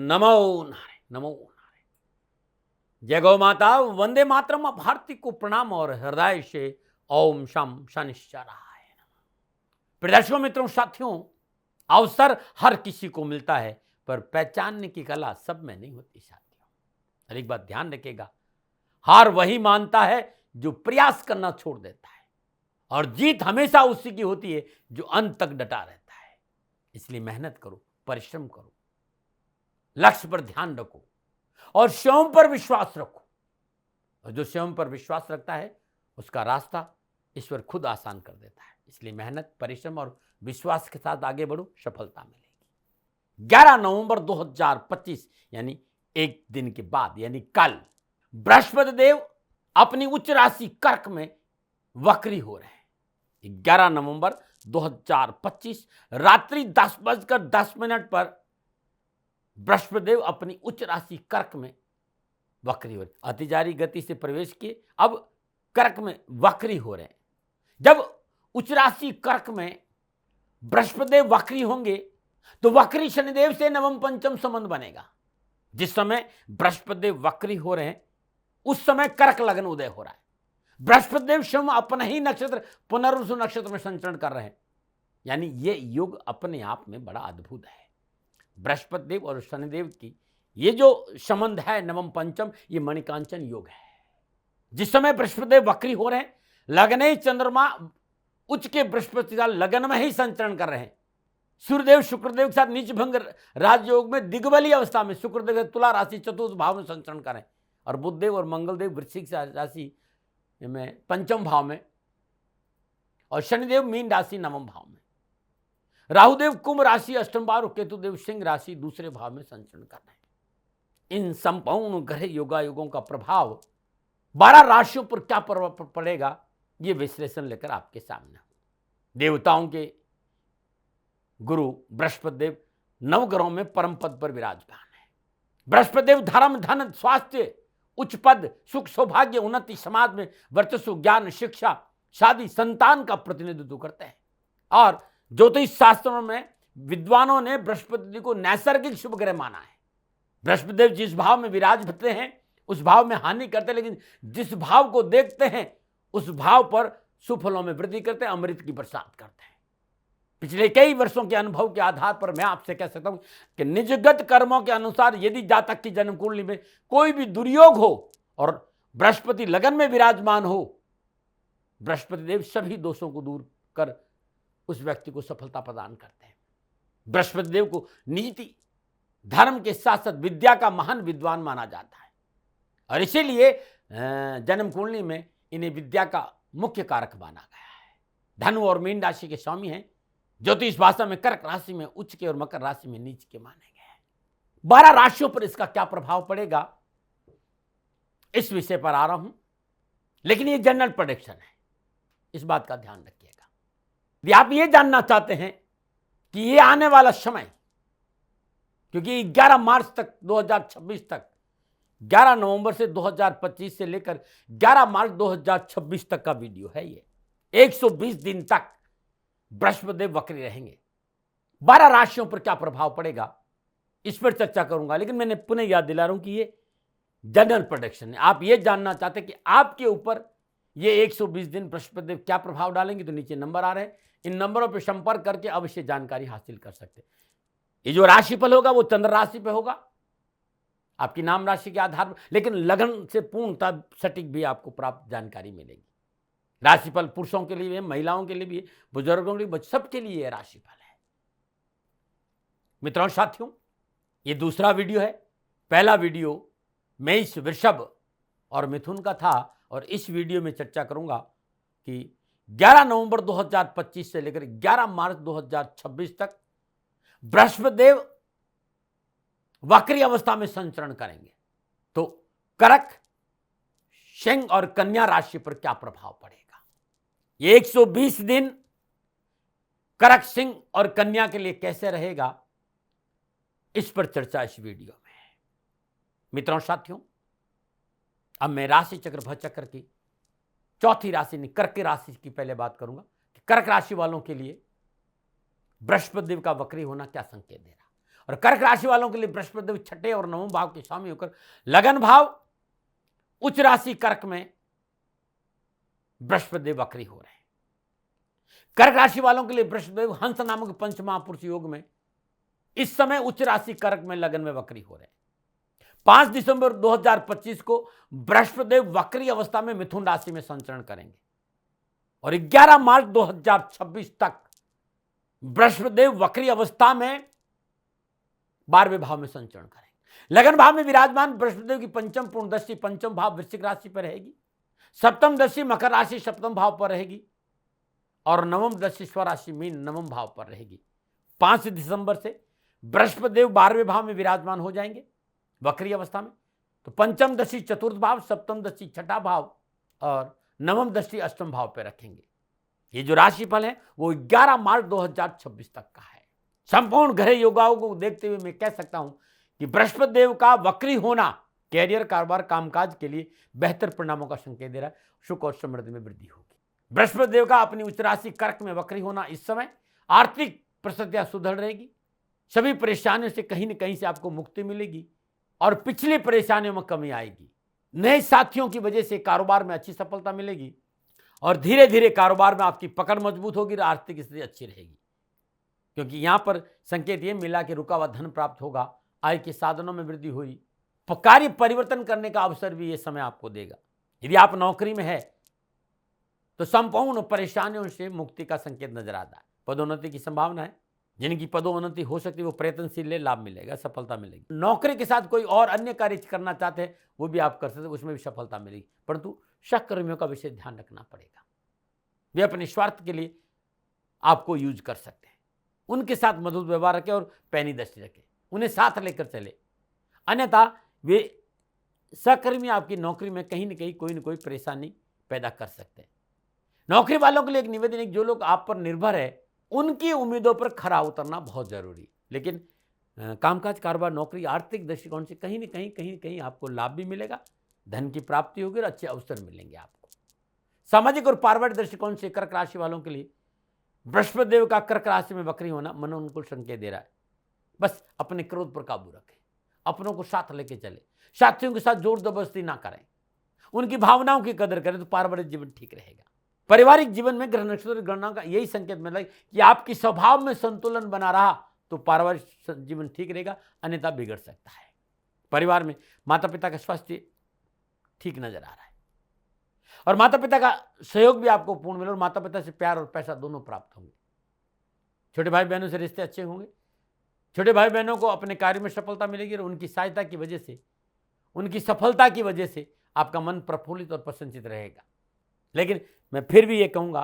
नमो नारायण, नमो नारायण। जय गौ माता, वंदे मातरम। भारती को प्रणाम और हृदय से ओम शम शनिश्चराय नमः। दर्शकों, मित्रों, साथियों, अवसर हर किसी को मिलता है, पर पहचानने की कला सब में नहीं होती साथियों। और एक बात ध्यान रखिएगा, हार वही मानता है जो प्रयास करना छोड़ देता है, और जीत हमेशा उसी की होती है जो अंत तक डटा रहता है। इसलिए मेहनत करो, परिश्रम करो, लक्ष्य पर ध्यान रखो और स्वयं पर विश्वास रखो। और जो स्वयं पर विश्वास रखता है उसका रास्ता ईश्वर खुद आसान कर देता है। इसलिए मेहनत, परिश्रम और विश्वास के साथ आगे बढ़ो, सफलता मिलेगी। 11 नवंबर 2025 यानी एक दिन के बाद, यानी कल, बृहस्पति देव अपनी उच्च राशि कर्क में वक्री हो रहे हैं। 11 नवंबर 2025 रात्रि 10:10 पर बृहस्पति देव अपनी उच्च राशि कर्क में वक्री हो रहे, अतिचारी गति से प्रवेश किए, अब कर्क में वक्री हो रहे हैं। जब उच्च राशि कर्क में बृहस्पति देव वक्री होंगे तो वक्री शनिदेव से नवम पंचम संबंध बनेगा। जिस समय बृहस्पति देव वक्री हो रहे हैं उस समय कर्क लग्न उदय हो रहा है। बृहस्पति देव स्वयं अपना ही नक्षत्र पुनर्वसु नक्षत्र में संचरण कर रहे हैं, यानी ये योग अपने आप में बड़ा अद्भुत है। बृहस्पति देव और शनिदेव की ये जो संबंध है नवम पंचम, ये मणिकांचन योग है। जिस समय बृहस्पति देव वक्री हो रहे हैं, लग्ने चंद्रमा उच्च के बृहस्पति का लगन में ही संचरण कर रहे हैं। सूर्यदेव शुक्रदेव के साथ नीच भंग राजयोग में दिग्बली अवस्था में शुक्रदेव तुला राशि चतुर्थ भाव में संचरण कर रहे हैं, और बुधदेव और मंगलदेव वृश्चिक राशि में पंचम भाव में, और शनिदेव मीन राशि नवम भाव में, राहुदेव कुंभ राशि अष्टम भाव और केतुदेव सिंह राशि दूसरे भाव में संचरण कर रहे हैं। इन संपूर्ण ग्रह योगायोगों का प्रभाव 12 राशियों पर क्या प्रभाव पड़ेगा, ये विश्लेषण लेकर आपके सामने हूं। देवताओं के गुरु बृहस्पति देव नवग्रहों में परम पद पर विराजमान है। बृहस्पति देव धर्म, धन, स्वास्थ्य, उच्च पद, सुख, सौभाग्य, उन्नति, समाज में वर्चस्व, ज्ञान, शिक्षा, शादी, संतान का प्रतिनिधित्व करते हैं। और ज्योतिष शास्त्रों में विद्वानों ने बृहस्पति को नैसर्गिक शुभ ग्रह माना है। बृहस्पति देव जिस भाव में विराजते हैं उस भाव में हानि करते हैं, लेकिन जिस भाव को देखते हैं उस भाव पर सुफलों में वृद्धि करते हैं, अमृत की बरसात करते हैं। पिछले कई वर्षों के अनुभव के आधार पर मैं आपसे कह सकता हूं कि निजगत कर्मों के अनुसार यदि जातक की जन्म कुंडली में कोई भी दुर्योग हो और बृहस्पति लगन में विराजमान हो, बृहस्पति देव सभी दोषों को दूर कर उस व्यक्ति को सफलता प्रदान करते हैं। बृहस्पति देव को नीति, धर्म के साथ साथ विद्या का महान विद्वान माना जाता है, और इसीलिए जन्म कुंडली में इन्हें विद्या का मुख्य कारक माना गया है। धनु और मीन राशि के स्वामी हैं। ज्योतिष भाषा में कर्क राशि में उच्च के और मकर राशि में नीच के माने गए हैं। 12 राशियों पर इसका क्या प्रभाव पड़ेगा, इस विषय पर आ रहा हूं, लेकिन ये जनरल प्रेडिक्शन है, इस बात का ध्यान रखिएगा। यदि आप ये जानना चाहते हैं कि ये आने वाला समय, क्योंकि 11 मार्च तक 2026 तक, 11 नवंबर से 2025 से लेकर 11 मार्च 2026 तक का वीडियो है ये। 120 दिन तक बृहस्पति देव वक्री रहेंगे। 12 राशियों पर क्या प्रभाव पड़ेगा इस पर चर्चा करूंगा, लेकिन मैंने पुनः याद दिला रहा हूं कि ये जनरल प्रेडिक्शन है। आप ये जानना चाहते हैं कि आपके ऊपर ये 120 दिन बृहस्पति देव क्या प्रभाव डालेंगे, तो नीचे नंबर आ रहे हैं, इन नंबरों पर संपर्क करके अवश्य जानकारी हासिल कर सकते हैं। ये जो राशिफल होगा वो चंद्र राशि पे होगा, आपकी नाम राशि के आधार पर, लेकिन लगन से पूर्णतः सटीक भी आपको प्राप्त जानकारी मिलेगी। राशिफल पुरुषों के लिए, महिलाओं के लिए भी, बुजुर्गों के लिए, सबके लिए यह राशिफल है। मित्रों, साथियों, ये दूसरा वीडियो है। पहला वीडियो मेष, वृषभ और मिथुन का था, और इस वीडियो में चर्चा करूंगा कि 11 नवंबर 2025 से लेकर 11 मार्च 2026 तक बृहस्पति देव वक्री अवस्था में संचरण करेंगे, तो कर्क, सिंह और कन्या राशि पर क्या प्रभाव पड़ेगा। ये 120 दिन कर्क, सिंह और कन्या के लिए कैसे रहेगा, इस पर चर्चा इस वीडियो में है। मित्रों, साथियों, अब मैं राशि चक्र भचक्र की चौथी राशि कर्क राशि की पहले बात करूंगा कि कर्क राशि वालों के लिए बृहस्पति देव का वक्री होना क्या संकेत दे रहा, और कर्क राशि वालों के लिए बृहस्पति देव छठे और नवम भाव के स्वामी होकर लगन भाव उच्च राशि कर्क में बृहस्पति देव वक्री हो रहे हैं। कर्क राशि वालों के लिए बृहस्पति देव हंस नामक पंच महापुरुष योग में इस समय उच्च राशि कर्क में लगन में वक्री हो रहे हैं। 5 दिसंबर 2025 को बृहस्पति देव वक्री अवस्था में मिथुन राशि में संचरण करेंगे और 11 मार्च 2026 तक बृहस्पति देव वक्री अवस्था में 12वें भाव में संचरण करेंगे। लगन भाव में विराजमान बृहस्पति देव की पंचम पूर्ण दृष्टि पंचम भाव वृश्चिक राशि पर रहेगी, सप्तम दृष्टि मकर राशि सप्तम भाव पर रहेगी और नवम दृष्टि स्वराशि मीन नवम भाव पर रहेगी। 5 दिसंबर से बृहस्पति देव 12वें भाव में विराजमान हो जाएंगे वक्री अवस्था में। तो पंचम दृष्टि चतुर्थ भाव, सप्तम दृष्टि छठा भाव और नवम दृष्टि अष्टम भाव पर रखेंगे। ये जो राशिफल है वो 11 मार्च 2026 तक का है। संपूर्ण ग्रह योगाओं को देखते हुए मैं कह सकता हूं कि बृहस्पति देव का वक्री होना कैरियर, कारोबार, कामकाज के लिए बेहतर परिणामों का संकेत दे रहा है। सुख और समृद्धि में वृद्धि होगी। बृहस्पति देव का अपनी उच्च राशि कर्क में वक्री होना इस समय आर्थिक परिस्थितियां सुधर रहेगी, सभी परेशानियों से कहीं न कहीं से आपको मुक्ति मिलेगी और पिछली परेशानियों में कमी आएगी। नए साथियों की वजह से कारोबार में अच्छी सफलता मिलेगी और धीरे धीरे कारोबार में आपकी पकड़ मजबूत होगी और आर्थिक स्थिति अच्छी रहेगी, क्योंकि यहां पर संकेत ये मिला कि रुका हुआ धन प्राप्त होगा, आय के साधनों में वृद्धि हुई, कार्य परिवर्तन करने का अवसर भी ये समय आपको देगा। यदि आप नौकरी में है तो संपूर्ण परेशानियों से मुक्ति का संकेत नजर आता है। पदोन्नति की संभावना है, जिनकी पदोन्नति हो सकती है वो प्रयत्नशील है, लाभ मिलेगा, सफलता मिलेगी। नौकरी के साथ कोई और अन्य कार्य करना चाहते हैं वो भी आप कर सकते हैं, उसमें भी सफलता मिलेगी, परंतु सहकर्मियों का विशेष ध्यान रखना पड़ेगा। वे अपने स्वार्थ के लिए आपको यूज कर सकते हैं, उनके साथ मधुर व्यवहार रखें और पैनी दृष्टि रखें, उन्हें साथ लेकर चले, अन्यथा वे सहकर्मी आपकी नौकरी में कहीं न कहीं कोई न कोई परेशानी पैदा कर सकते हैं। नौकरी वालों के लिए एक निवेदन है, जो लोग आप पर निर्भर है उनकी उम्मीदों पर खरा उतरना बहुत जरूरी, लेकिन कामकाज, कारोबार, नौकरी, आर्थिक दृष्टिकोण से कहीं न कहीं आपको लाभ भी मिलेगा, धन की प्राप्ति होगी और अच्छे अवसर मिलेंगे आपको। सामाजिक और पारिवारिक दृष्टिकोण से कर्क राशि वालों के लिए बृहस्पति देव का कर्क राशि में वक्री होना मनोनुकूल संकेत दे रहा है। बस अपने क्रोध पर काबू रखें, अपनों को साथ लेके चले, साथियों के साथ जोर जबरदस्ती ना करें, उनकी भावनाओं की कदर करें तो पारिवारिक जीवन ठीक रहेगा। पारिवारिक जीवन में ग्रह नक्षत्र गणना का यही संकेत मिला कि आपकी स्वभाव में संतुलन बना रहा तो पारिवारिक जीवन ठीक रहेगा, अन्यथा बिगड़ सकता है। परिवार में माता पिता का स्वास्थ्य ठीक नजर आ रहा है और माता पिता का सहयोग भी आपको पूर्ण मिले और माता पिता से प्यार और पैसा दोनों प्राप्त होंगे। छोटे भाई बहनों से रिश्ते अच्छे होंगे, छोटे भाई बहनों को अपने कार्य में सफलता मिलेगी और उनकी सहायता की वजह से, उनकी सफलता की वजह से आपका मन प्रफुल्लित और प्रसन्नचित रहेगा। लेकिन मैं फिर भी ये कहूँगा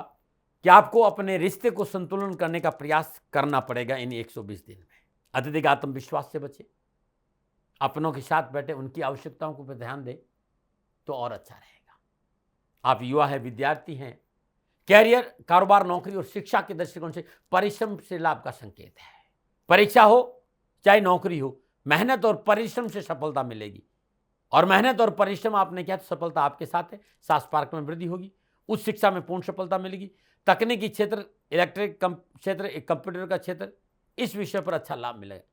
कि आपको अपने रिश्ते को संतुलन करने का प्रयास करना पड़ेगा इन 120 दिन में। अत्यधिक आत्मविश्वास से बचे, अपनों के साथ बैठे, उनकी आवश्यकताओं को पर ध्यान दें तो और अच्छा रहेगा। आप युवा हैं, विद्यार्थी हैं, कैरियर, कारोबार, नौकरी और शिक्षा के दृष्टिकोण से परिश्रम से लाभ का संकेत है। परीक्षा हो चाहे नौकरी हो, मेहनत और परिश्रम से सफलता मिलेगी और मेहनत और परिश्रम आपने किया तो सफलता आपके साथ है। सास पार्क में वृद्धि होगी, उच्च शिक्षा में पूर्ण सफलता मिलेगी, तकनीकी क्षेत्र, इलेक्ट्रिक क्षेत्र, कंप्यूटर का क्षेत्र, इस विषय पर अच्छा लाभ मिलेगा।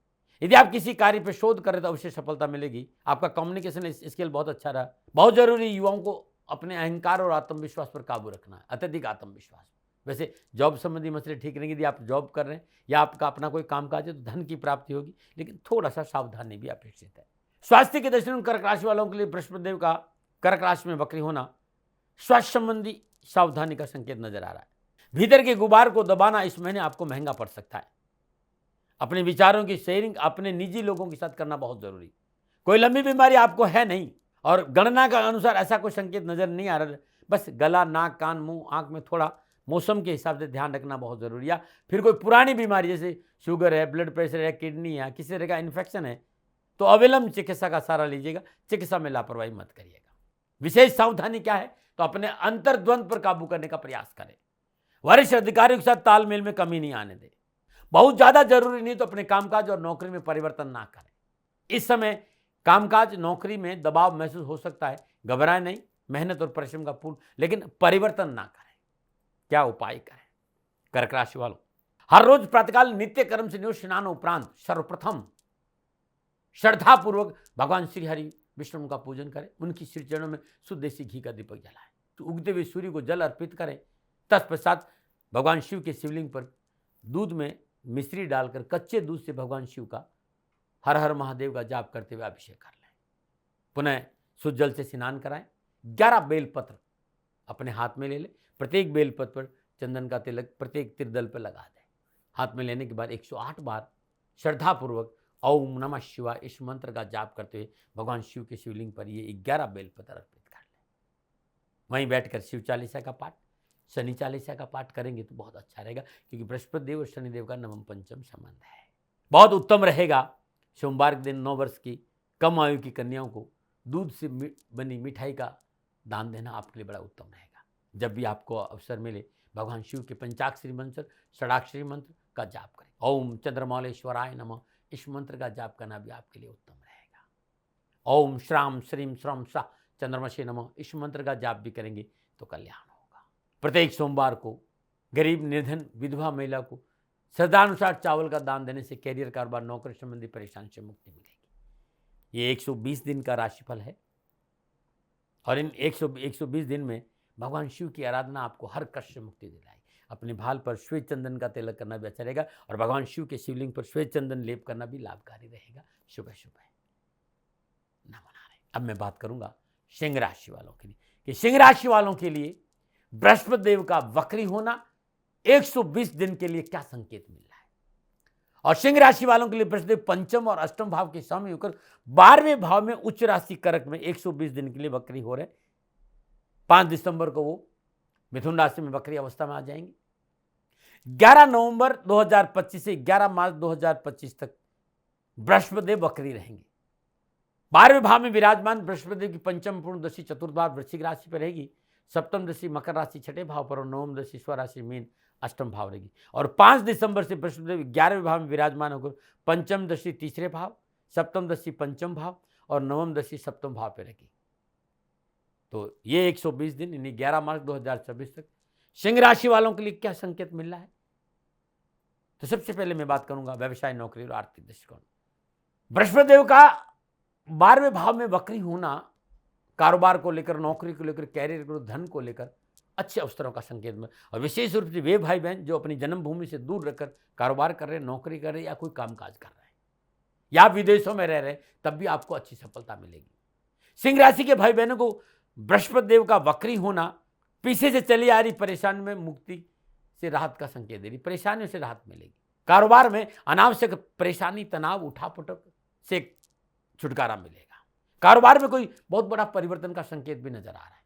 यदि आप किसी कार्य पर शोध करें तो अवश्य सफलता मिलेगी। आपका कम्युनिकेशन स्किल बहुत अच्छा रहा। बहुत जरूरी युवाओं को अपने अहंकार और आत्मविश्वास पर काबू रखना है, अत्यधिक आत्मविश्वास। वैसे जॉब संबंधी मसले ठीक रहेंगे। यदि आप जॉब कर रहे हैं या आपका अपना कोई कामकाज है तो धन की प्राप्ति होगी, लेकिन थोड़ा सा सावधानी भी अपेक्षित है। स्वास्थ्य के दृष्टिकोण कर्क राशि वालों के लिए बृहस्पति देव का कर्क राशि में वक्री होना स्वास्थ्य संबंधी सावधानी का संकेत नजर आ रहा है। भीतर के गुबार को दबाना इस महीने आपको महंगा पड़ सकता है। अपने विचारों की शेयरिंग अपने निजी लोगों के साथ करना बहुत जरूरी। कोई लंबी बीमारी आपको है नहीं और गणना का अनुसार ऐसा कोई संकेत नजर नहीं आ रहा। बस गला, नाक, कान, मुंह, आंख में थोड़ा मौसम के हिसाब से ध्यान रखना बहुत जरूरी है। फिर कोई पुरानी बीमारी जैसे शुगर है, ब्लड प्रेशर है, किडनी है, किसी तरह का इन्फेक्शन है तो अविलंब चिकित्सा का सहारा लीजिएगा। चिकित्सा में लापरवाही मत करिएगा। विशेष सावधानी क्या है तो अपने अंतर्द्वंद पर काबू करने का प्रयास करें। वरिष्ठ अधिकारियों के साथ तालमेल में कमी नहीं आने दें। बहुत ज्यादा जरूरी नहीं तो अपने कामकाज और नौकरी में परिवर्तन ना करें। इस समय कामकाज, नौकरी में दबाव महसूस हो सकता है, घबराएं नहीं, मेहनत और परिश्रम का पूर्ण, लेकिन परिवर्तन ना करें। क्या उपाय करें? कर्क राशि वालों, हर रोज प्रातःकाल नित्य कर्म से स्नान उपरांत सर्वप्रथम श्रद्धापूर्वक भगवान श्री हरि विष्णु का पूजन करें, उनकी श्री चरणों में शुद्ध देसी घी का दीपक जलाएं, तो उगते हुए सूर्य को जल अर्पित करें। तत्पश्चात भगवान शिव के शिवलिंग पर दूध में मिश्री डालकर कच्चे दूध से भगवान शिव का हर हर महादेव का जाप करते हुए अभिषेक कर लें। पुनः शुद्ध जल से स्नान कराएं। 11 बेलपत्र अपने हाथ में ले लें। प्रत्येक बेलपत्र पर चंदन का तिलक प्रत्येक त्रिदल पर लगा दें। हाथ में लेने के बाद 108 बार श्रद्धापूर्वक ओम नमः शिवाय इस मंत्र का जाप करते हुए भगवान शिव के शिवलिंग पर ये 11 बेलपत्र अर्पित कर लें। वहीं बैठकर शिव चालीसा का पाठ, शनि चालीसा का पाठ करेंगे तो बहुत अच्छा रहेगा, क्योंकि बृहस्पति देव और शनिदेव का नवम पंचम संबंध है। बहुत उत्तम रहेगा। सोमवार के दिन 9 वर्ष की कम आयु की कन्याओं को दूध से बनी मिठाई का दान देना आपके लिए बड़ा उत्तम रहेगा। जब भी आपको अवसर मिले भगवान शिव के पंचाक्षरी मंत्र, षडाक्षरी मंत्र का जाप करें। ओम चंद्रमौलेश्वराय नमः इस मंत्र का जाप करना भी आपके लिए उत्तम रहेगा। ओम श्राम श्रीम श्रम शाह चंद्रमशे नमः इस मंत्र का जाप भी करेंगे तो कल्याण होगा। प्रत्येक सोमवार को गरीब, निर्धन, विधवा महिला को श्रद्धानुसार चावल का दान देने से कैरियर, कारोबार, नौकरी संबंधी परेशानी से मुक्ति मिलेगी। ये 120 दिन का राशिफल है और इन 120 दिन में भगवान शिव की आराधना आपको हर कष्ट से मुक्ति दिलाएगी। अपने भाल पर श्वेत चंदन का तिलक करना भी अच्छा रहेगा और भगवान शिव के शिवलिंग पर श्वेत चंदन लेप करना भी लाभकारी रहेगा। सुबह सुबह नमो नारायण। अब मैं बात करूंगा सिंह राशि वालों के लिए कि सिंह राशि वालों के लिए बृहस्पति देव का वक्री होना 120 दिन के लिए क्या संकेत मिल रहा है। और सिंह राशि वालों के लिए बृहस्पति पंचम और अष्टम भाव के समय होकर 12वें भाव में उच्च राशि कर्क में 120 दिन के लिए वक्री हो रहे। 5 दिसंबर को वो मिथुन राशि में वक्री अवस्था में आ जाएंगे। 11 नवंबर 2025 से 11 मार्च 2025 तक बृहस्पति देव वक्री रहेंगे। 12वें भाव में विराजमान बृहस्पति देव की पंचम पूर्ण दशा चतुर्थ भाव वृश्चिक राशि पर रहेगी। सप्तम दशा मकर राशि छठे भाव पर और नवम दशा स्वराशि मीन अष्टम भाव रहेगी। और 5 दिसंबर से बृहस्पति देव 11वें भाव में विराजमान होकर पंचम दशा तीसरे भाव, सप्तम दशा पंचम भाव और नवम दशा सप्तम भाव पर रहेगी। तो ये 120 दिन यानी 11 मार्च 2026 तक सिंह राशि वालों के लिए क्या संकेत मिल रहा है। तो सबसे पहले मैं बात करूंगा व्यवसाय, नौकरी और आर्थिक दृष्टिकोण। बृहस्पति देव का 12वें भाव में वक्री होना कारोबार को लेकर, नौकरी को लेकर, कैरियर को, धन को लेकर अच्छे अवसरों का संकेत में। और विशेष रूप से वे भाई बहन जो अपनी जन्मभूमि से दूर रहकर कारोबार कर रहे हैं, नौकरी कर रहे हैं या कोई कामकाज कर रहे हैं या विदेशों में रह रहे हैं, तब भी आपको अच्छी सफलता मिलेगी। सिंह राशि के भाई बहनों को बृहस्पति देव का वक्री होना पीछे से चली आ रही परेशानी में मुक्ति से राहत का संकेत दे रही। परेशानियों से राहत मिलेगी। कारोबार में अनावश्यक परेशानी, तनाव, उठापटक से छुटकारा मिलेगा। कारोबार में कोई बहुत बड़ा परिवर्तन का संकेत भी नजर आ रहा है।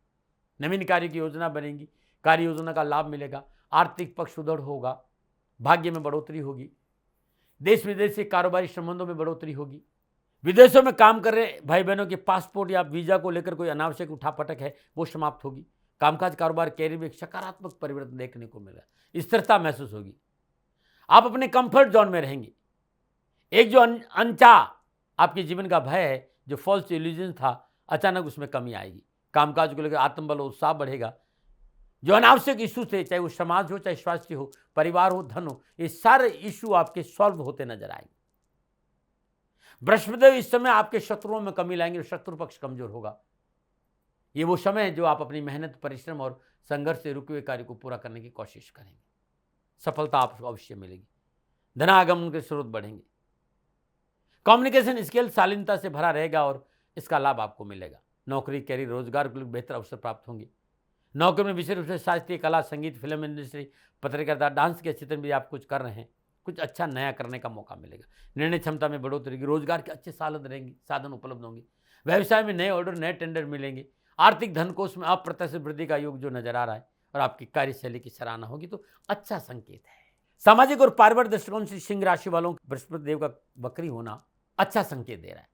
नवीन कार्य की योजना बनेगी, कार्य योजना का लाभ मिलेगा, आर्थिक पक्ष सुदृढ़ होगा, भाग्य में बढ़ोतरी होगी, देश विदेश से कारोबारी संबंधों में बढ़ोतरी होगी। विदेशों में काम कर रहे भाई बहनों के पासपोर्ट या वीजा को लेकर कोई अनावश्यक उठापटक है वो समाप्त होगी। कामकाज, कारोबार, कैरियर में एक सकारात्मक परिवर्तन देखने को मिलेगा। स्थिरता महसूस होगी। आप अपने कंफर्ट जोन में रहेंगे। एक जो अनचाह आपके जीवन का भय है, जो फॉल्स इल्यूजन था, अचानक उसमें कमी आएगी। कामकाज को लेकर आत्मबल, उत्साह बढ़ेगा। जो अनावश्यक इशू थे, चाहे वो समाज हो, चाहे स्वास्थ्य हो, परिवार हो, धन हो, ये सारे इशू आपके सॉल्व होते नजर आएंगे। बृहस्पति इस समय आपके शत्रुओं में कमी लाएंगे, शत्रु पक्ष कमजोर होगा। ये वो समय है जो आप अपनी मेहनत, परिश्रम और संघर्ष से रुके हुए कार्य को पूरा करने की कोशिश करेंगे। सफलता आपको अवश्य मिलेगी। धनागमन के स्रोत बढ़ेंगे। कम्युनिकेशन स्किल शालीनता से भरा रहेगा और इसका लाभ आपको मिलेगा। नौकरी, कैरियर, रोजगार के लिए बेहतर अवसर प्राप्त होंगे। नौकरी में विशेष रूप से शास्त्रीय कला, संगीत, फिल्म इंडस्ट्री, पत्रकारिता, डांस के क्षेत्र में भी आप कुछ कर रहे हैं, कुछ अच्छा नया करने का मौका मिलेगा। निर्णय क्षमता में बढ़ोतरी, रोजगार के अच्छे साधन उपलब्ध होंगे। व्यवसाय में नए ऑर्डर, नए टेंडर मिलेंगे। आर्थिक धनकोष में अप्रत्याशित वृद्धि का योग जो नजर आ रहा है और आपकी कार्यशैली की सराहना होगी, तो अच्छा संकेत है। सामाजिक और पारिवारिक दृष्टिकोण से सिंह राशि वालों को बृहस्पति देव का वक्री होना अच्छा संकेत दे रहा है।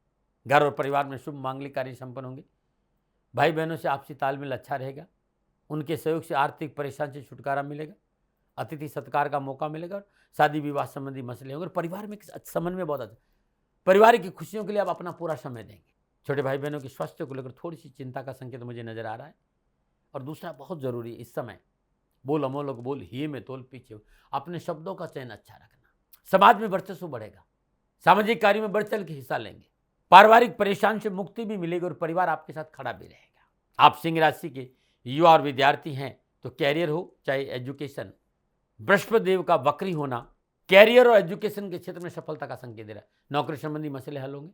घर और परिवार में शुभ मांगलिक कार्य संपन्न होंगे। भाई बहनों से आपसी तालमेल अच्छा रहेगा। उनके सहयोग से आर्थिक परेशानी से छुटकारा मिलेगा। अतिथि सत्कार का मौका मिलेगा। शादी विवाह संबंधी मसले होंगे। परिवार में समन्वय बहुत अच्छा। परिवार की खुशियों के लिए आप अपना पूरा समय देंगे। छोटे भाई बहनों के स्वास्थ्य को लेकर थोड़ी सी चिंता का संकेत मुझे नजर आ रहा है। और दूसरा बहुत जरूरी इस समय, बोल अमोलक बोल, हिये में तोल पीछे, अपने शब्दों का चयन अच्छा रखना। समाज में वर्चस्व बढ़ेगा। सामाजिक कार्यों में बढ़ चढ़ के हिस्सा लेंगे। पारिवारिक परेशान से मुक्ति भी मिलेगी और परिवार आपके साथ खड़ा भी रहेगा। आप सिंह राशि के युवा और विद्यार्थी हैं तो कैरियर हो चाहे एजुकेशन, बृहस्पति देव का वक्री होना कैरियर और एजुकेशन के क्षेत्र में सफलता का संकेत दे रहा है। नौकरी संबंधी मसले हल होंगे,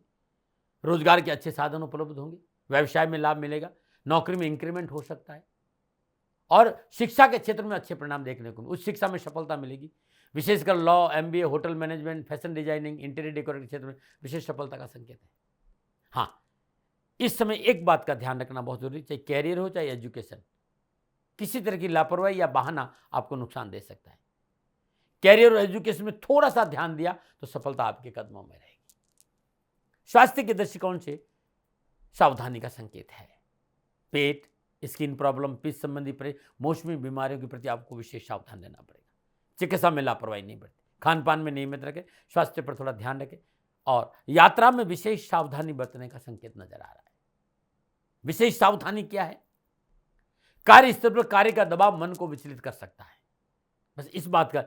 रोजगार के अच्छे साधन उपलब्ध होंगे, व्यवसाय में लाभ मिलेगा, नौकरी में इंक्रीमेंट हो सकता है और शिक्षा के क्षेत्र में अच्छे परिणाम देखने को, उस शिक्षा में सफलता मिलेगी। विशेषकर law, MBA, hotel management, fashion designing, interior decorate के क्षेत्र में विशेष सफलता का संकेत है। हाँ, इस समय एक बात का ध्यान रखना बहुत जरूरी, चाहे कैरियर हो चाहे एजुकेशन, किसी तरह की लापरवाही या बहाना आपको नुकसान दे सकता है। कैरियर और एजुकेशन में थोड़ा सा ध्यान दिया तो सफलता आपके कदमों में रहेगी। स्वास्थ्य के दृष्टिकोण से सावधानी का संकेत है। पेट, स्किन प्रॉब्लम, पित्त संबंधी मौसमी बीमारियों के प्रति आपको विशेष सावधान रहना पड़ेगा। चिकित्सा में लापरवाही नहीं बरतें, खान पान में नियमित रखें, स्वास्थ्य पर थोड़ा ध्यान रखें और यात्रा में विशेष सावधानी बरतने का संकेत नजर आ रहा है। विशेष सावधानी क्या है? कार्य स्तर पर कार्य का दबाव मन को विचलित कर सकता है। बस इस बात का,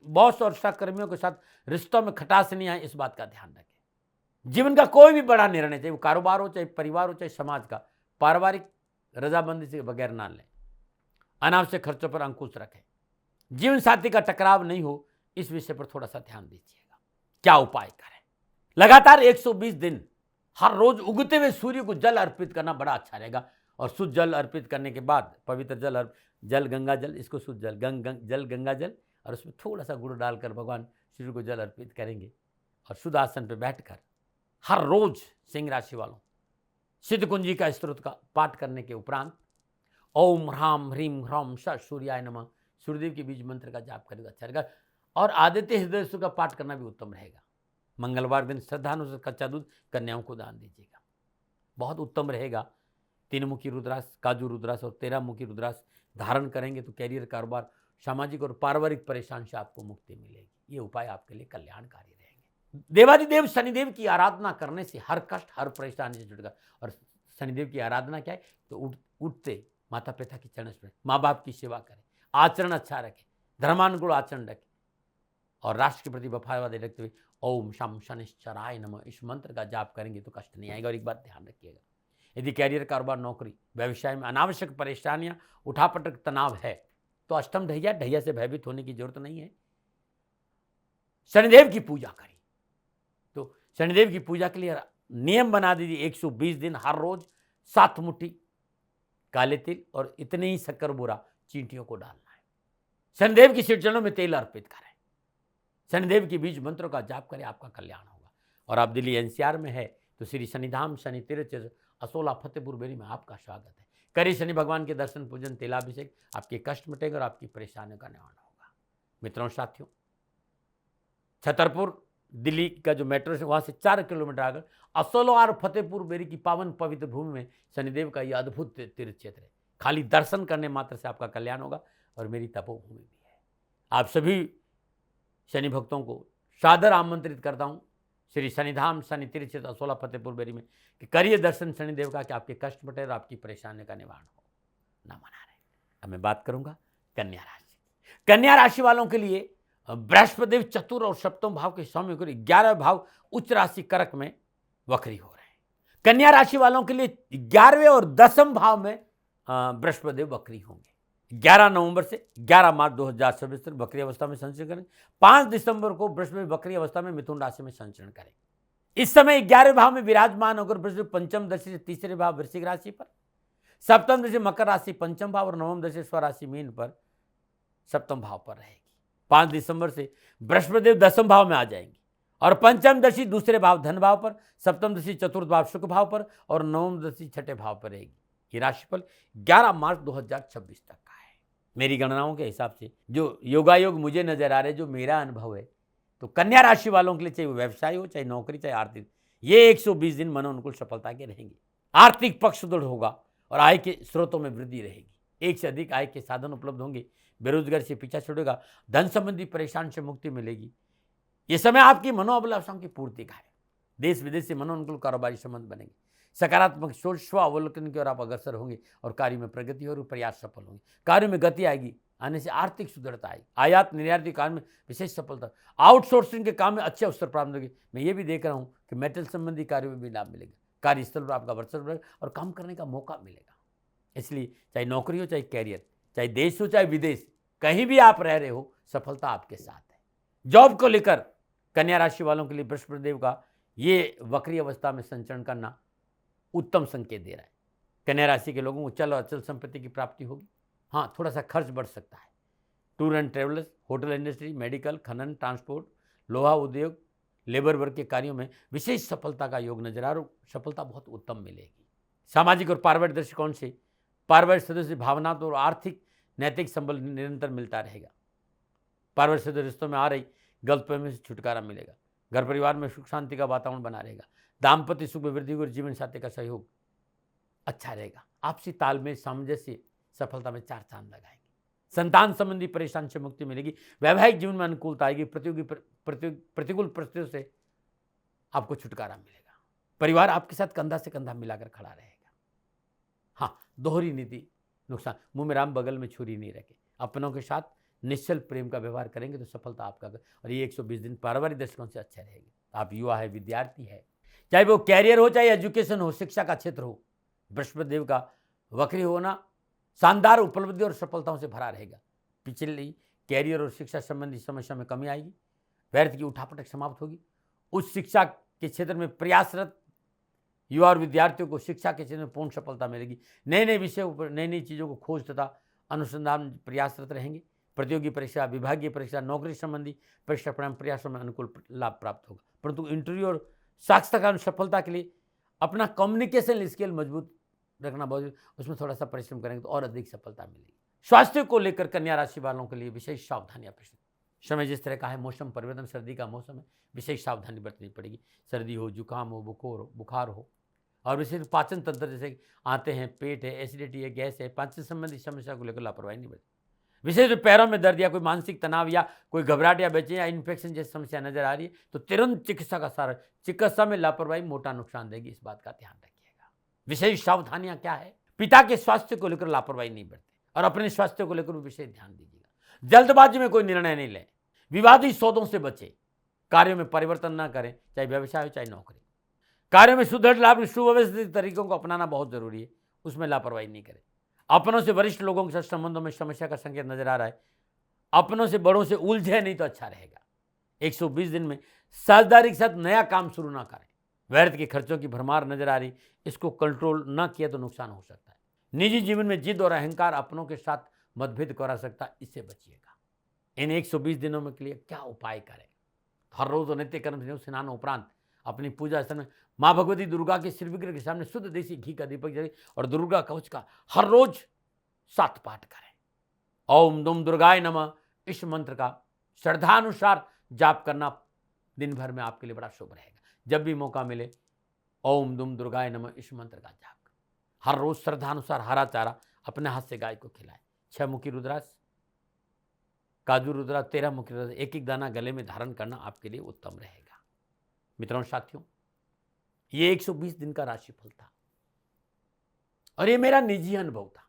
बॉस और सहकर्मियों के साथ रिश्तों में खटास नहीं आए, इस बात का ध्यान रखें। जीवन का कोई भी बड़ा निर्णय, चाहे वो कारोबार हो, चाहे परिवार हो, चाहे समाज का, पारिवारिक रजामंदी से बगैर ना लें। अनावश्यक खर्चों पर अंकुश रखें। जीवन साथी का टकराव नहीं हो, इस विषय पर थोड़ा सा ध्यान दीजिएगा। क्या उपाय करें? लगातार 120 दिन हर रोज उगते हुए सूर्य को जल अर्पित करना बड़ा अच्छा रहेगा और शुद्ध जल अर्पित करने के बाद पवित्र जल गंगा जल, इसको शुद्ध जल गंगा जल और उसमें थोड़ा सा गुड़ डालकर भगवान सूर्य को जल अर्पित करेंगे और शुद्ध आसन पर बैठकर हर रोज सिंह राशि वालों सिद्ध कुंजी का स्त्रोत का पाठ करने के उपरांत ओम ह्राम ह्रीम ह्रौम स सूर्याय नमः सूर्यदेव के बीज मंत्र का जाप करेगा, अच्छा रहेगा। और आदित्य हृदय सूत्र का पाठ करना भी उत्तम रहेगा। मंगलवार दिन श्रद्धानुसार कच्चा दूध कन्याओं को दान दीजिएगा, बहुत उत्तम रहेगा। 3 मुखी रुद्राक्ष, काजू रुद्राक्ष और 13 मुखी रुद्राक्ष धारण करेंगे तो कैरियर, कारोबार, सामाजिक और पारिवारिक परेशान से आपको मुक्ति मिलेगी। ये उपाय आपके लिए कल्याणकारी रहेंगे। देवादिदेव शनिदेव की आराधना करने से हर कष्ट, हर परेशानी से जुड़ेगा। और शनिदेव की आराधना क्या है? तो उठते माता पिता की चरण स्पर्श, माँ बाप की सेवा करें, आचरण अच्छा रखें, धर्मानुकूल आचरण रखें और राष्ट्र के प्रति वफादारी रखते हुए ओम शम शनिश्चराय नमः इस मंत्र का जाप करेंगे तो कष्ट नहीं आएगा। और एक बात ध्यान रखिएगा, यदि कैरियर, कारोबार, नौकरी, व्यवसाय में अनावश्यक परेशानियां, उठापटक तनाव है तो अष्टम ढैया से भयभीत होने की जरूरत नहीं है। शनिदेव की पूजा करें तो शनिदेव की पूजा के लिए नियम बना दीजिए, 120 दिन हर रोज 7 मुट्ठी काले तिल और इतने ही शक्कर बोरा चींटियों को डालना है। शनिदेव की चरणों में तेल अर्पित करें, शनिदेव की बीज मंत्रों का जाप करें, आपका कल्याण होगा। और आप दिल्ली एनसीआर में है तो श्री शनिधाम शनि तीर्थ असोला फतेहपुर बेरी में आपका स्वागत है। करिए शनि भगवान के दर्शन, पूजन, तेलाभिषेक, आपके कष्ट मिटेंगे और आपकी परेशानियों का निवारण होगा। मित्रों, साथियों, छतरपुर दिल्ली का जो मेट्रो है वहां से 4 किलोमीटर आकर असोला और फतेहपुर बेरी की पावन पवित्र भूमि में शनिदेव का यह अद्भुत तीर्थ क्षेत्र है। खाली दर्शन करने मात्र से आपका कल्याण होगा और मेरी तपोभूमि भी है। आप सभी शनि भक्तों को सादर आमंत्रित करता हूं श्री शनिधाम शनि तीर्थ क्षेत्र असोला फतेहपुर बेरी में कि करिए दर्शन शनिदेव का कि आपके कष्ट मिटे और आपकी परेशानी का निवारण हो। ना मना रहे। अब मैं बात करूंगा कन्या राशि। कन्या राशि वालों के लिए बृहस्पति देव चतुर और सप्तम भाव के स्वामी होकर 11 भाव उच्च राशि कर्क में वक्री हो रहे हैं। कन्या राशि वालों के लिए 11वें और 10वें भाव में बृहस्पति देव वक्री होंगे। 11 नवंबर से 11 मार्च 2026 तक वक्री अवस्था में संचरण करें। 5 दिसंबर को बृहस्पति वक्री अवस्था में मिथुन राशि में संचरण करें। इस समय 11वें भाव में विराजमान होकर बृहस्पति पंचम दृष्टि से तीसरे भाव वृश्चिक राशि पर, सप्तम दृष्टि मकर राशि पंचम भाव और नवम दृष्टि स्वराशि मीन पर सप्तम भाव पर रहेगी। 5 दिसंबर से बृहस्पति देव 10वें भाव में आ जाएंगे और पंचम दृष्टि दूसरे भाव धन भाव पर, सप्तम दृष्टि चतुर्थ भाव शुक्र भाव पर और नवम दृष्टि छठे भाव पर रहेगी। ये राशिफल 11 मार्च 2026 तक का है। मेरी गणनाओं के हिसाब से जो योगायोग मुझे नजर आ रहे, जो मेरा अनुभव है, तो कन्या राशि वालों के लिए चाहे व्यवसाय हो, चाहे नौकरी, चाहे आर्थिक, ये 120 दिन मनोनुकूल सफलता के रहेंगे। आर्थिक पक्ष सुदृढ़ होगा और आय के स्रोतों में वृद्धि रहेगी। एक से अधिक आय के साधन उपलब्ध होंगे। बेरोजगारी से पीछा छूटेगा। धन संबंधी परेशान से मुक्ति मिलेगी। ये समय आपकी मनोअभिलाषाओं की पूर्ति का है। देश विदेश से मनोनुकूल कारोबारी संबंध बनेंगे। सकारात्मक सोच, स्व अवलोकन की ओर आप अग्रसर होंगे और कार्य में प्रगति और प्रयास सफल होंगे। कार्य में गति आएगी। आने से आर्थिक सुदृढ़ता आई, आयात निर्यात के काम में विशेष सफलता, आउटसोर्सिंग के काम में अच्छे अवसर प्राप्त होंगे। मैं ये भी देख रहा हूँ कि मेटल संबंधी कार्यों में भी लाभ मिलेगा, कार्यस्थल पर आपका वर्चस्व बढ़ेगा और काम करने का मौका मिलेगा। इसलिए चाहे नौकरी हो, चाहे कैरियर, चाहे देश हो, चाहे विदेश, कहीं भी आप रह रहे हो, सफलता आपके साथ है। जॉब को लेकर कन्या राशि वालों के लिए बृहस्पति देव का ये वक्री अवस्था में संचरण करना उत्तम संकेत दे रहा है। कन्या राशि के लोगों को चल और अचल संपत्ति की प्राप्ति होगी। हाँ, थोड़ा सा खर्च बढ़ सकता है। Tour and travels, hotel industry, medical, खनन, ट्रांसपोर्ट, लोहा उद्योग, लेबर वर्क के कार्यों में विशेष सफलता का योग नजर आ रहा, सफलता बहुत उत्तम मिलेगी। सामाजिक और पारिवारिक दृष्टिकोण से पारिवारिक सदस्य भावनात्मक और आर्थिक नैतिक संबल निरंतर मिलता रहेगा। पारिवारिक सदस्य रिश्तों में आ रही गलतफहमी से छुटकारा मिलेगा। घर परिवार में सुख शांति का वातावरण बना रहेगा। दाम्पत्य सुख में वृद्धि और जीवन साथी का सहयोग अच्छा रहेगा। आपसी तालमेल, सामंजस्य सफलता में 4 चांद लगाएंगे। संतान संबंधी परेशानी से मुक्ति मिलेगी। वैवाहिक जीवन में अनुकूलता आएगी। प्रतिकूल परिस्थितियों से आपको छुटकारा मिलेगा। परिवार आपके साथ कंधा से कंधा मिलाकर खड़ा रहेगा। हाँ, दोहरी नीति नुकसान, मुंह में राम बगल में छुरी नहीं रखे। अपनों के साथ निश्चल प्रेम का व्यवहार करेंगे तो सफलता आपका, और ये 120 दिन पारिवारिक दृष्टिकोण से अच्छा रहेगी। आप युवा है, विद्यार्थी है, चाहे वो कैरियर हो, चाहे एजुकेशन हो, शिक्षा का क्षेत्र हो, बृहस्पति देव का वक्री होना शानदार उपलब्धि और सफलताओं से भरा रहेगा। पिछली कैरियर और शिक्षा संबंधी समस्या में कमी आएगी। व्यर्थ की उठापटक समाप्त होगी। उच्च शिक्षा के क्षेत्र में प्रयासरत युवा और विद्यार्थियों को शिक्षा के क्षेत्र में पूर्ण सफलता मिलेगी। नए नए विषयों पर नई नई चीज़ों को खोज तथा अनुसंधान प्रयासरत रहेंगे। प्रतियोगी परीक्षा, विभागीय परीक्षा, नौकरी संबंधी परीक्षा परिणाम प्रयासों में अनुकूल लाभ प्राप्त होगा। परंतु इंटरव्यू और साक्षात्कार सफलता के लिए अपना कम्युनिकेशन स्किल मजबूत रखना बहुत, उसमें थोड़ा सा परिश्रम करेंगे तो और अधिक सफलता मिलेगी। स्वास्थ्य को लेकर कन्या राशि वालों के लिए विशेष सावधानियां प्रश्न। समय जिस तरह का है, मौसम परिवर्तन, सर्दी का मौसम है, विशेष सावधानी बरतनी पड़ेगी। सर्दी हो, जुकाम हो, बुखार हो, और विशेष पाचन तंत्र जैसे आते हैं, पेट है, एसिडिटी है, गैस है, पाचन संबंधी समस्या को लेकर लापरवाही नहीं बरती। विशेष पैरों में दर्द या कोई मानसिक तनाव या कोई घबराहट या बेचैनी या इन्फेक्शन जैसी समस्या नजर आ रही है तो तुरंत चिकित्सा का सहारा। चिकित्सा में लापरवाही मोटा नुकसान देगी, इस बात का ध्यान रखिएगा। विशेष सावधानियां क्या है? पिता के स्वास्थ्य को लेकर लापरवाही नहीं बरते और अपने स्वास्थ्य को लेकर विशेष ध्यान दीजिएगा। जल्दबाजी में कोई निर्णय नहीं लें। विवादी सौदों से बचें। कार्यों में परिवर्तन ना करें, चाहे व्यवसाय हो चाहे नौकरी। कार्यों में सुदृढ़ लाभ सुव्यवस्थित तरीकों को अपनाना बहुत जरूरी है, उसमें लापरवाही नहीं करें। अपनों से वरिष्ठ लोगों के साथ संबंधों में समस्या का संकेत नजर आ रहा है। अपनों से बड़ों से उलझे नहीं तो अच्छा रहेगा। 120 दिन में साझेदारी के साथ नया काम शुरू ना करें। व्यर्थ के खर्चों की भरमार नजर आ रही, इसको कंट्रोल ना किया तो नुकसान हो सकता है। निजी जीवन में जिद और अहंकार अपनों के साथ मतभेद करा सकता है, इससे बचिएगा। इन 120 दिनों में के लिए क्या उपाय करें? हर रोज नित्य कर्म स्नान उपरांत अपनी पूजा स्थल में माँ भगवती दुर्गा के श्री विग्रह के सामने शुद्ध देसी घी का दीपक जले और दुर्गा कवच का हर रोज 7 पाठ करें। ओम दुम दुर्गाय नमः, इस मंत्र का श्रद्धानुसार जाप करना दिन भर में आपके लिए बड़ा शुभ रहेगा। जब भी मौका मिले ओम दुम दुर्गाय नमः इस मंत्र का जाप करें। हर रोज श्रद्धानुसार हरा चारा अपने हाथ से गाय को खिलाएं। 6 मुखी रुद्राक्ष, काजू रुद्राक्ष, 13 मुखी रुद्राक्ष, एक दाना गले में धारण करना आपके लिए उत्तम रहेगा। मित्रों साथियों, ये 120 दिन का राशिफल था और ये मेरा निजी अनुभव था,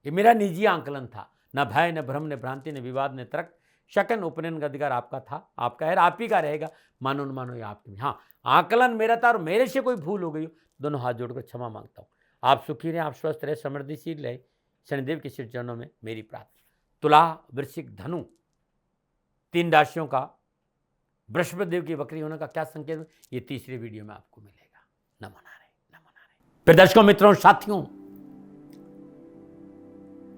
ये मेरा निजी आंकलन था। न भय, न भ्रम, न भ्रांति, न विवाद, न तर्क, शकन उपनयन का अधिकार आपका था, आपका है, आप ही का रहेगा। मानो न मानो ये आपकी। हाँ, आंकलन मेरा था और मेरे से कोई भूल हो गई हो, दोनों हाथ जोड़कर क्षमा मांगता हूँ। आप सुखी रहें, आप स्वस्थ रहे, समृद्धिशील रहे, शनिदेव के श्री चरणों में मेरी प्रार्थना। तुला, वृश्चिक, धनु 3 राशियों का बृहस्पति देव की वक्री होने का क्या संकेत है, ये तीसरे वीडियो में आपको मिलेगा। नमो नारायण, नमो नारायण। फिर दर्शकों, मित्रों, साथियों,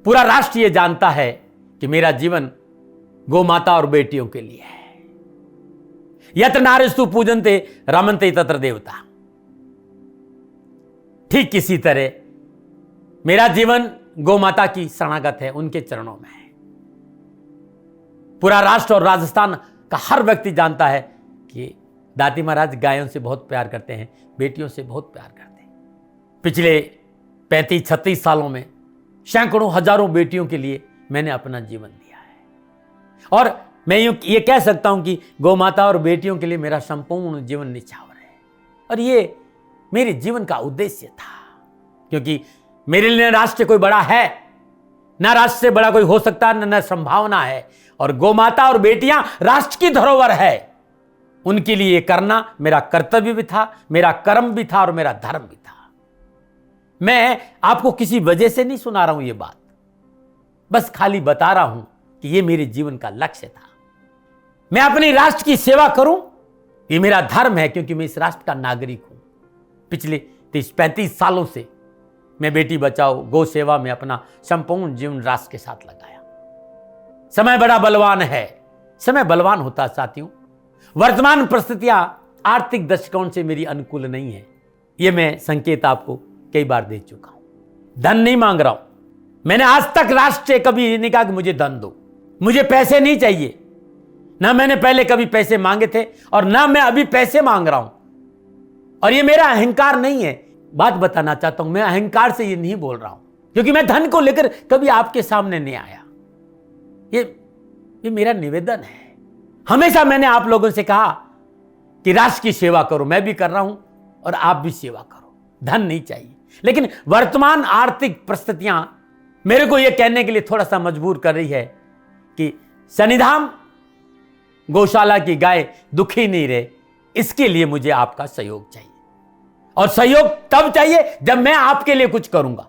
पूरा राष्ट्र ये जानता है कि मेरा जीवन गौ माता और बेटियों के लिए है। यत्र नारीस्तु पूजन्ते रमन्ते तत्र देवता। ठीक किसी तरह मेरा जीवन गौ माता की शरणागत है, उनके चरणों में है। पूरा राष्ट्र और राजस्थान का हर व्यक्ति जानता है कि दाती महाराज गायों से बहुत प्यार करते हैं, बेटियों से बहुत प्यार करते हैं। पिछले 35-36 सालों में सैकड़ों हजारों बेटियों के लिए मैंने अपना जीवन दिया है और मैं ये कह सकता हूं कि गौ माता और बेटियों के लिए मेरा संपूर्ण जीवन निछावर है। और ये मेरे जीवन का उद्देश्य था, क्योंकि मेरे लिए राष्ट्र कोई बड़ा है ना राष्ट्र से बड़ा कोई हो सकता है, न संभावना है। और गौमाता और बेटियां राष्ट्र की धरोहर है। उनके लिए करना मेरा कर्तव्य भी था, मेरा कर्म भी था और मेरा धर्म भी था। मैं आपको किसी वजह से नहीं सुना रहा हूं ये बात, बस खाली बता रहा हूं कि ये मेरे जीवन का लक्ष्य था। मैं अपनी राष्ट्र की सेवा करूं, ये मेरा धर्म है, क्योंकि मैं इस राष्ट्र का नागरिक हूं। पिछले 30-35 सालों से मैं बेटी बचाओ, गौ सेवा में अपना संपूर्ण जीवन राष्ट्र के साथ लगाया। समय बड़ा बलवान है, समय बलवान होता साथियों। वर्तमान परिस्थितियां आर्थिक दृष्टिकोण से मेरी अनुकूल नहीं है, यह मैं संकेत आपको कई बार दे चुका हूं। धन नहीं मांग रहा हूं। मैंने आज तक राष्ट्र से कभी ये नहीं कहा कि मुझे धन दो, मुझे पैसे नहीं चाहिए। ना मैंने पहले कभी पैसे मांगे थे और ना मैं अभी पैसे मांग रहा हूं। और ये मेरा अहंकार नहीं है। बात बताना चाहता हूं, मैं अहंकार से ये नहीं बोल रहा हूं, क्योंकि मैं धन को लेकर कभी आपके सामने नहीं आया। ये मेरा निवेदन है। हमेशा मैंने आप लोगों से कहा कि राष्ट्र की सेवा करो, मैं भी कर रहा हूं और आप भी सेवा करो। धन नहीं चाहिए, लेकिन वर्तमान आर्थिक परिस्थितियां मेरे को यह कहने के लिए थोड़ा सा मजबूर कर रही है कि सन्निधाम गौशाला की गाय दुखी नहीं रहे, इसके लिए मुझे आपका सहयोग चाहिए। और सहयोग तब चाहिए जब मैं आपके लिए कुछ करूंगा।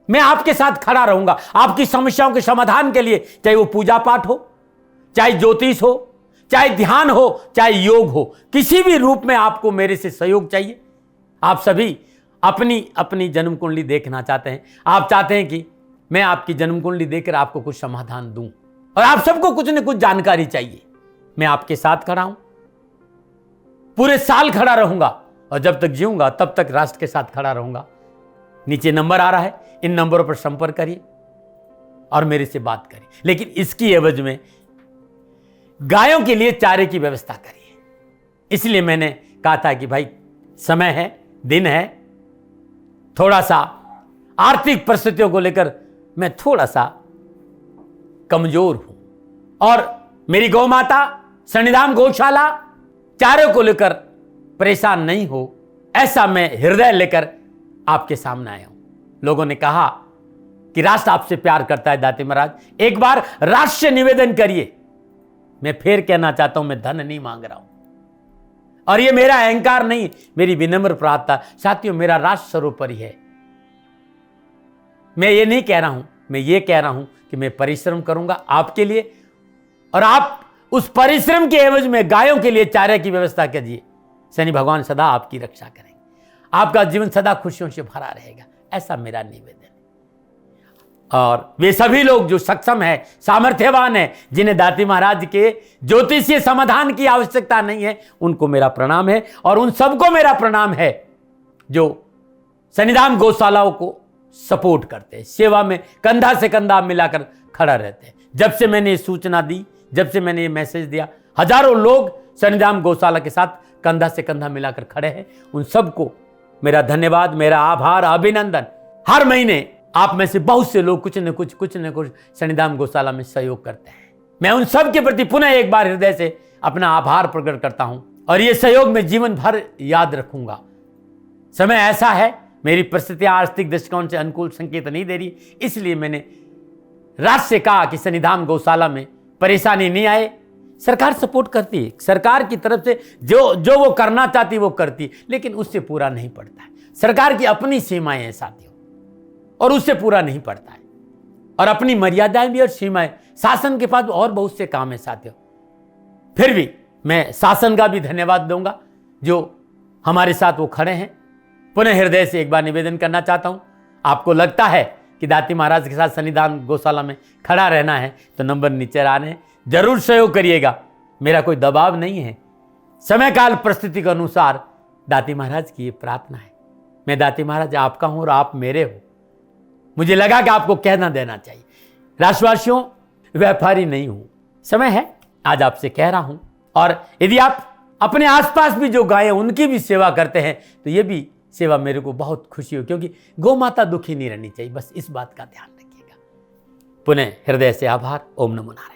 मैं आपके साथ खड़ा रहूंगा, आपकी समस्याओं के समाधान के लिए, चाहे वो पूजा पाठ हो, चाहे ज्योतिष हो, चाहे ध्यान हो, चाहे योग हो, किसी भी रूप में आपको मेरे से सहयोग चाहिए। आप सभी अपनी अपनी जन्म कुंडली देखना चाहते हैं। आप चाहते हैं कि मैं आपकी जन्म कुंडली देखकर आपको कुछ समाधान दूं, और आप सबको कुछ न कुछ जानकारी चाहिए। मैं आपके साथ खड़ा हूं, पूरे साल खड़ा रहूंगा, और जब तक जीऊंगा तब तक राष्ट्र के साथ खड़ा रहूंगा। नीचे नंबर आ रहा है, इन नंबरों पर संपर्क करिए और मेरे से बात करिए। लेकिन इसकी एवज में गायों के लिए चारे की व्यवस्था करिए। इसलिए मैंने कहा था कि भाई समय है, दिन है, थोड़ा सा आर्थिक परिस्थितियों को लेकर मैं थोड़ा सा कमजोर हूं, और मेरी गौ माता सन्निधाम गौशाला चारे को लेकर परेशान नहीं हो, ऐसा मैं हृदय लेकर आपके सामने आया हूं। लोगों ने कहा कि राष्ट्र आपसे प्यार करता है दाते महाराज, एक बार राष्ट्र से निवेदन करिए। मैं फिर कहना चाहता हूं, मैं धन नहीं मांग रहा हूं, और ये मेरा अहंकार नहीं, मेरी विनम्र प्रार्थना। साथियों, मेरा राष्ट्र सर्वोपरि है। मैं ये नहीं कह रहा हूं, मैं ये कह रहा हूं कि मैं परिश्रम करूंगा आपके लिए, और आप उस परिश्रम के एवज में गायों के लिए चारे की व्यवस्था कीजिए। शनि भगवान सदा आपकी रक्षा करेंगे, आपका जीवन सदा खुशियों से भरा रहेगा, ऐसा मेरा निवेदन है। और वे सभी लोग जो सक्षम है, सामर्थ्यवान है, जिन्हें दाती महाराज के ज्योतिषीय समाधान की आवश्यकता नहीं है, उनको मेरा प्रणाम है। और उन सबको मेरा प्रणाम है जो सन्निधाम गौशालाओं को सपोर्ट करते हैं, सेवा में कंधा से कंधा मिलाकर खड़ा रहते हैं। जब से मैंने ये सूचना दी, जब से मैंने ये मैसेज दिया, हजारों लोग सन्निधाम गौशाला के साथ कंधा से कंधा मिलाकर खड़े हैं। उन सबको मेरा धन्यवाद, मेरा आभार, अभिनंदन। हर महीने आप में से बहुत से लोग कुछ न कुछ सन्निधाम गौशाला में सहयोग करते हैं। मैं उन सब के प्रति पुनः एक बार हृदय से अपना आभार प्रकट करता हूं, और ये सहयोग मैं जीवन भर याद रखूंगा। समय ऐसा है, मेरी परिस्थितियां आर्थिक दृष्टिकोण से अनुकूल संकेत नहीं दे रही, इसलिए मैंने राष्ट्र से कहा कि सन्निधाम गौशाला में परेशानी नहीं आए। सरकार सपोर्ट करती है, सरकार की तरफ से जो वो करना चाहती वो करती, लेकिन उससे पूरा नहीं पड़ता है। सरकार की अपनी सीमाएं हैं साथियों, और उससे पूरा नहीं पड़ता है, और अपनी मर्यादाएं भी और सीमाएं। शासन के पास और बहुत से काम है साथियों। फिर भी मैं शासन का भी धन्यवाद दूंगा जो हमारे साथ वो खड़े हैं। पुनः हृदय से एक बार निवेदन करना चाहता हूं, आपको लगता है कि दाती महाराज के साथ सन्निधान गौशाला में खड़ा रहना है तो नंबर नीचे आ रहे हैं, जरूर सहयोग करिएगा। मेरा कोई दबाव नहीं है, समय काल परिस्थिति के अनुसार दाती महाराज की ये प्रार्थना है। मैं दाती महाराज आपका हूं और आप मेरे हो। मुझे लगा कि आपको कहना देना चाहिए। राष्ट्रवासियों, व्यापारी नहीं हूं, समय है आज आपसे कह रहा हूं। और यदि आप अपने आसपास भी जो गायें उनकी भी सेवा करते हैं तो ये भी सेवा मेरे को बहुत खुशी हो, क्योंकि गौ माता दुखी नहीं रहनी चाहिए। बस इस बात का ध्यान रखिएगा। पुनः हृदय से आभार। ओम नमो नारायण।